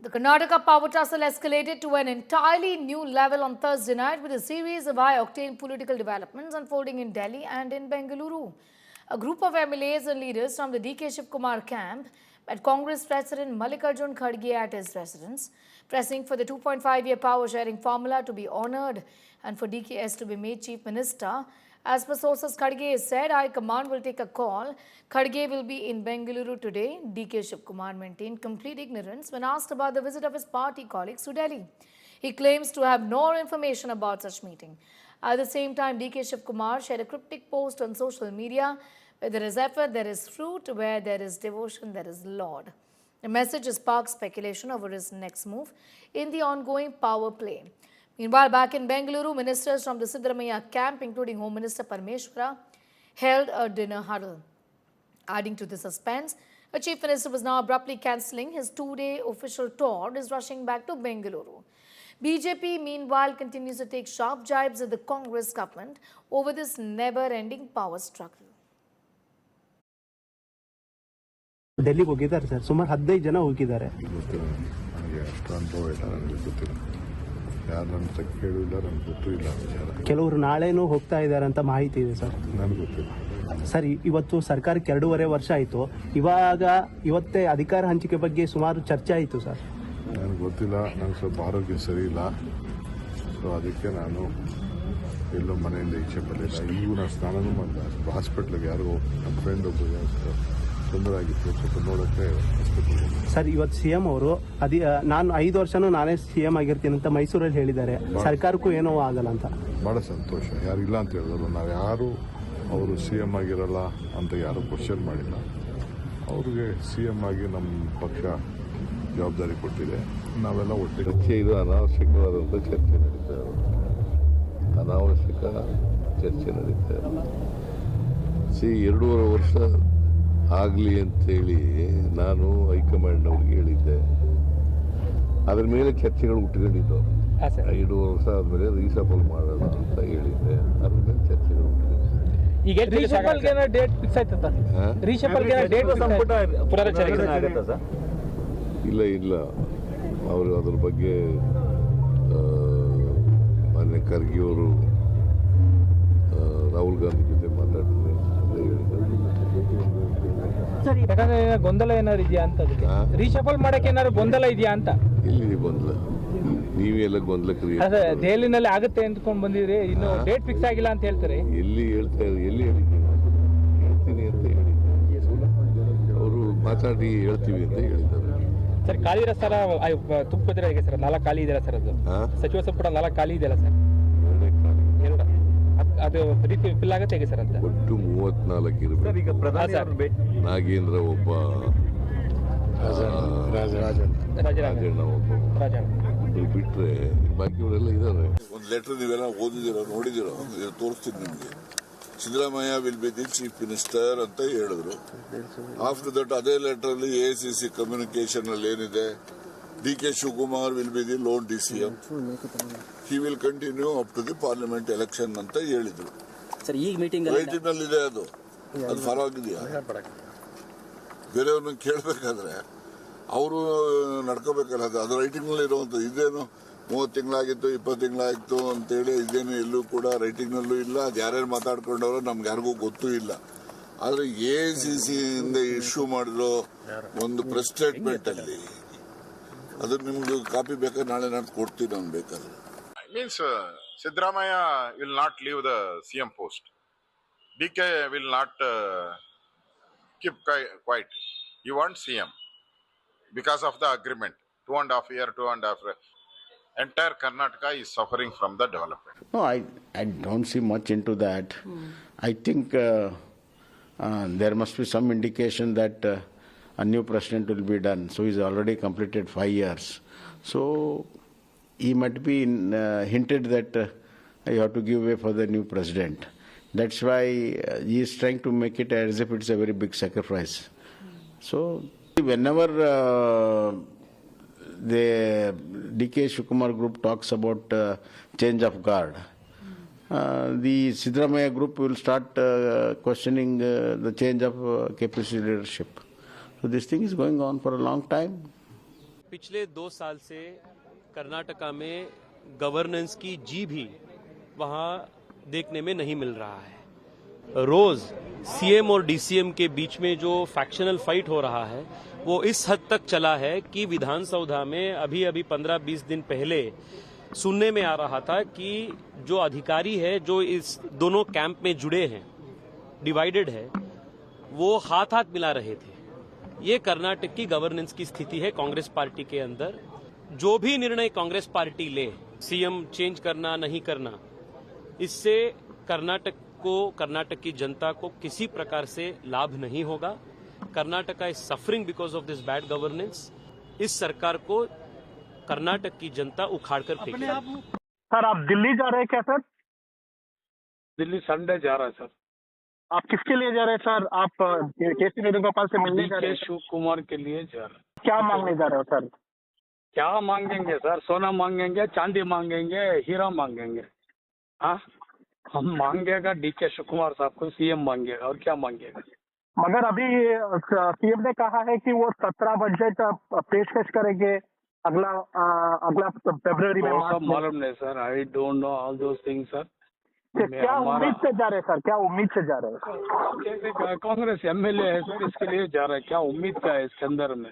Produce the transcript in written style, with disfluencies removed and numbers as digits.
The Karnataka power tussle escalated to an entirely new level on Thursday night with a series of high-octane political developments unfolding in Delhi and in Bengaluru. A group of MLAs and leaders from the DK Shiv Kumar camp met Congress President Mallikarjun Kharge at his residence, pressing for the 2.5-year power-sharing formula to be honoured and for DKS to be made Chief Minister. As per sources, Kharge said High Command will take a call. Kharge will be in Bengaluru today. DK Shiv Kumar maintained complete ignorance when asked about the visit of his party colleagues to Delhi. He claims to have no information about such meeting. At the same time, DK Shiv Kumar shared a cryptic post on social media: where there is effort, there is fruit. Where there is devotion, there is Lord. The message has sparked speculation over his next move in the ongoing power play. Meanwhile, back in Bengaluru, ministers from the Siddaramaiah camp, including Home Minister Parameshwara, held a dinner huddle. Adding to the suspense, the Chief Minister was now abruptly cancelling his two-day official tour and is rushing back to Bengaluru. BJP, meanwhile, continues to take sharp jibes at the Congress government over this never-ending power struggle. ಡೆಲ್ಲಿಗೆ ಹೋಗಿದ್ದಾರೆ sir, ಸುಮಾರು 15 ಜನ ಹೋಗಿದ್ದಾರೆ. ಕೆಲವರು ನಾಳೆನೂ ಹೋಗ್ತಾ ಇದ್ದಾರೆ ಅಂತ ಮಾಹಿತಿ ಇದೆ ಸರ್. ನನಗೆ ಗೊತ್ತಿಲ್ಲ ಸರ್. ಇವತ್ತು ಸರ್ಕಾರಕ್ಕೆ 2.5 ವರ್ಷ ಆಯಿತು. ಇವತ್ತೇ ಅಧಿಕಾರ ಹಂಚಿಕೆ ಬಗ್ಗೆ ಸುಮಾರು ಚರ್ಚೆ ಆಯಿತು ಸರ್. ನನಗೆ ಗೊತ್ತಿಲ್ಲ, ನನಗೆ ಸ್ವಲ್ಪ ಆರೋಗ್ಯ ಸರಿ ಇಲ್ಲ, ಸೊ ಅದಕ್ಕೆ ನಾನು ಎಲ್ಲೋ ಮನೆಯಿಂದ ಈಚೆ ಬರಲಿಲ್ಲ. ಈಗೂ ನಾನು ಸ್ನಾನನೂ ಮಾಡಿದೆ. ಹಾಸ್ಪಿಟ್ಲಿಗೆ ಯಾರಿಗೂ ನಮ್ಮ ಫ್ರೆಂಡ್ ಒಬ್ಬ ತೊಂದರೆ ಆಗಿತ್ತು, ಸ್ವಲ್ಪ ನೋಡೋಕ್ಕೆ ಹಾಸ್ಪಿಟ್ಲಿಗೆ. ಸರ್, ಇವತ್ತು CM ಅವರು ನಾನು 5 ವರ್ಷನೂ ನಾನೇ CM ಆಗಿರ್ತೀನಿ ಅಂತ ಮೈಸೂರಲ್ಲಿ ಹೇಳಿದ್ದಾರೆ. ಸರ್ಕಾರಕ್ಕೂ ಏನೋ ಆಗಲ್ಲ ಅಂತ. ಭಾಳ ಸಂತೋಷ. ಯಾರಿಲ್ಲ ಅಂತ ಹೇಳಿದ್ರು. ನಾವು ಯಾರು ಅವರು CM ಆಗಿರಲ್ಲ ಅಂತ ಯಾರು ಕ್ವಶನ್ ಮಾಡಿಲ್ಲ. ಅವ್ರಿಗೆ CM ಆಗಿ ನಮ್ಮ ಪಕ್ಷ ಜವಾಬ್ದಾರಿ ಕೊಟ್ಟಿದೆ. ನಾವೆಲ್ಲ ಒಟ್ಟಿಗೆ ಚರ್ಚೆ ಇದು ಅನಾವಶ್ಯಕವಾದಂಥ ಚರ್ಚೆ ನಡೀತಾ ಇದೆ. ಅನಾವಶ್ಯಕ ಚರ್ಚೆ ನಡೀತಾ ಇದೆ. 2.5 ವರ್ಷ ಆಗಲಿ ಅಂತೇಳಿ ನಾನು ಹೈಕಮಾಂಡ್ನವ್ರಿಗೆ ಹೇಳಿದ್ದೆ. ಅದ್ರ ಮೇಲೆ ಚರ್ಚೆಗಳು ಹುಟ್ಟುಕೊಂಡಿದ್ದವು. 2.5 ವರ್ಷ ಆದಮೇಲೆ ರೀಸಫಲ್ ಮಾಡೋಣ ಅಂತ ಹೇಳಿದ್ದೆ. ಅದ್ರ ಮೇಲೆ ಚರ್ಚೆಗಳು ಇಲ್ಲ ಅವರು ಅದ್ರ ಬಗ್ಗೆ ಮಾನ್ಯ ಖರ್ಗೆಯವರು ರಾಹುಲ್ ಗಾಂಧಿ ಜೊತೆ ಮಾತಾಡ್ತೀನಿ ಅಂತ ಹೇಳಿದ್ದಾರೆ. ಗೊಂದಲ ಏನಾದ್ರು ಇದೆಯಾ ಅಂತ? ರೀಶಫಲ್ ಮಾಡಕ್ಕೆ ಏನಾದ್ರು ಗೊಂದಲ ಇದೆಯಾ ಅಂತ? ಎಲ್ಲಿದೆ ಗೊಂದಲ? ನೀವೆಲ್ಲ ಗೊಂದಲ ದೆಹಲಿನಲ್ಲಿ ಆಗುತ್ತೆ ಅಂದ್ಕೊಂಡು ಬಂದಿದ್ರಿ, ಇನ್ನು ಡೇಟ್ ಫಿಕ್ಸ್ ಆಗಿಲ್ಲ ಅಂತ ಹೇಳ್ತಾರೆ. ಎಲ್ಲಿ ಹೇಳ್ತಾ ಎಲ್ಲಿ ಹೇಳಿದ್ದೀನಿ? ಹೇಳ್ತೀನಿ ಅಂತ ಹೇಳಿದ್ದಾರೆ. ಅವರು ಮಾತಾಡಿ ಹೇಳ್ತೀವಿ ಅಂತ ಹೇಳಿದ್ದಾರೆ. ಸರ್, ಖಾಲಿ ಇರೋ ಸರ್ ತುಂಬಿದ್ರೆ ಹೇಗೆ ಸರ್? 4 ಖಾಲಿ ಇದೆಯಲ್ಲ ಸರ್? ಅದು ಸಚಿವ ಸಂಪುಟ 4 ಖಾಲಿ ಇದೆಯಲ್ಲ ಸರ್? ಅದು ಫಿಲ್ ಆಗುತ್ತೆ ಹೇಗೆ ಸರ್ ಅಂತ? ಒಟ್ಟು 34 ಇರಬೇಕು. ನಾಗೇಂದ್ರ ಒಬ್ಬ, ರಾಜಣ್ಣ ಒಬ್ಬ ಬಿಟ್ರೆ ಬಾಕಿಯವರೆಲ್ಲ ಇದ್ದಾರೆ. ಒಂದು ಲೆಟರ್ ನೀವೆಲ್ಲ ಓದಿದಿರೋ ನೋಡಿದಿರೋ, ತೋರಿಸ್ತೀನಿ ನಿಮಗೆ. Siddaramaiah will be the chief minister ಅಂತ ಹೇಳಿದ್ರು. ಆಫ್ಟರ್ ದಟ್ ಅದೇ ಲೆಟರ್ ಅಲ್ಲಿ AICC ಕಮ್ಯುನಿಕೇಶನ್ ಅಲ್ಲಿ ಏನಿದೆ, DK Shivakumar will be the lone DCM, he will continue up to the parliament election ಅಂತ ಹೇಳಿದ್ರು. ರೈಟಿಂಗ್ ನಲ್ಲಿ ಇದೆ. ಅದು ಫಾಲೋ ಆಗಿದೆಯಾ? ಬೇರೆಯವ್ರನ್ನ ಕೇಳಬೇಕಾದ್ರೆ ಅವರು ನಡ್ಕೋಬೇಕಲ್ಲ. ಅದು ರೈಟಿಂಗ್ ನಲ್ಲಿ ಇರುವಂತದ್ದು. ಇದೇನು 30 ತಿಂಗಳಾಗಿತ್ತು, 20 ತಿಂಗಳಾಗಿತ್ತು ಅಂತೇಳಿ ಇದೇನು ಎಲ್ಲೂ ಕೂಡ ರೈಟಿಂಗ್ ನಲ್ಲೂ ಇಲ್ಲ. ಅದು ಯಾರ್ಯಾರು ಮಾತಾಡ್ಕೊಂಡವ್ರು ನಮ್ಗೆ ಯಾರಿಗೂ ಗೊತ್ತೂ ಇಲ್ಲ. ಆದ್ರೆ AICC ಇಂದ ಇಶ್ಯೂ ಮಾಡಿರೋ ಒಂದು ಪ್ರೆಸ್ ಸ್ಟೇಟ್ಮೆಂಟ್ ಅಲ್ಲಿ ಅದು ನಿಮ್ಗೆ ಕಾಪಿ ಬೇಕಾದ್ರೆ ನಾಳೆ ನಾನು ಕೊಡ್ತೀನಿ. ನಾನು ಬೇಕಾದ್ರೆ means Siddaramaiah will not leave the CM post. DK will not keep quiet. He wants CM because of the agreement. 2.5 years. Entire Karnataka is suffering from the development. No, I don't see much into that. I think there must be some indication that a new president will be done. So he's already completed 5 years. So he might be hinted that you have to give way for the new president. That's why he is trying to make it as if it's a very big sacrifice. So whenever the DK Shivakumar group talks about change of guard, the Siddaramaiah group will start questioning the change of KPC leadership. So this thing is going on for a long time. पिछले 2 साल से कर्नाटका में governance की जी भी वहां देखने में नहीं मिल रहा है। रोज सीएम और डीसीएम के बीच में जो फैक्शनल फाइट हो रहा है वो इस हद तक चला है कि विधानसभा में अभी 15-20 दिन पहले सुनने में आ रहा था कि जो अधिकारी है जो इस दोनों कैंप में जुड़े हैं, डिवाइडेड है, वो हाथ मिला रहे थे। ये कर्नाटक की गवर्नेंस की स्थिति है कांग्रेस पार्टी के अंदर। जो भी निर्णय कांग्रेस पार्टी ले, सीएम चेंज करना नहीं करना, इससे कर्नाटक की जनता को किसी प्रकार से लाभ नहीं होगा। Karnataka is suffering because of this bad governance. इस सरकार को कर्नाटक की जनता उखाड़ कर फेंकेगी। सर आप दिल्ली जा रहे हैं क्या सर? दिल्ली संडे जा रहा है सर। आप किसके लिए जा रहे हैं सर? आप केसी वेणुगोपाल से मिलने जा रहे हैं? शिव कुमार के लिए जा रहा है। क्या मांगने जा रहे हो सर? क्या मांगेंगे सर? सोना मांगेंगे, चांदी मांगेंगे, हीरा मांगेंगे? हाँ, हम मांगेगा डीके शिव कुमार साहब को, सीएम मांगेगा, और क्या मांगेगा? मगर अभी सीएम ने कहा है कि वो 17 बजट पेशकश करेंगे अगला फरवरी में। वो सब मालूम नहीं sir, I don't know all those things sir. क्या उम्मीद से जा रहे हैं सर? क्या उम्मीद से जा रहे हैं? कांग्रेस एमएलए है सर, इसके लिए जा रहा है। क्या उम्मीद क्या है इसके अंदर में?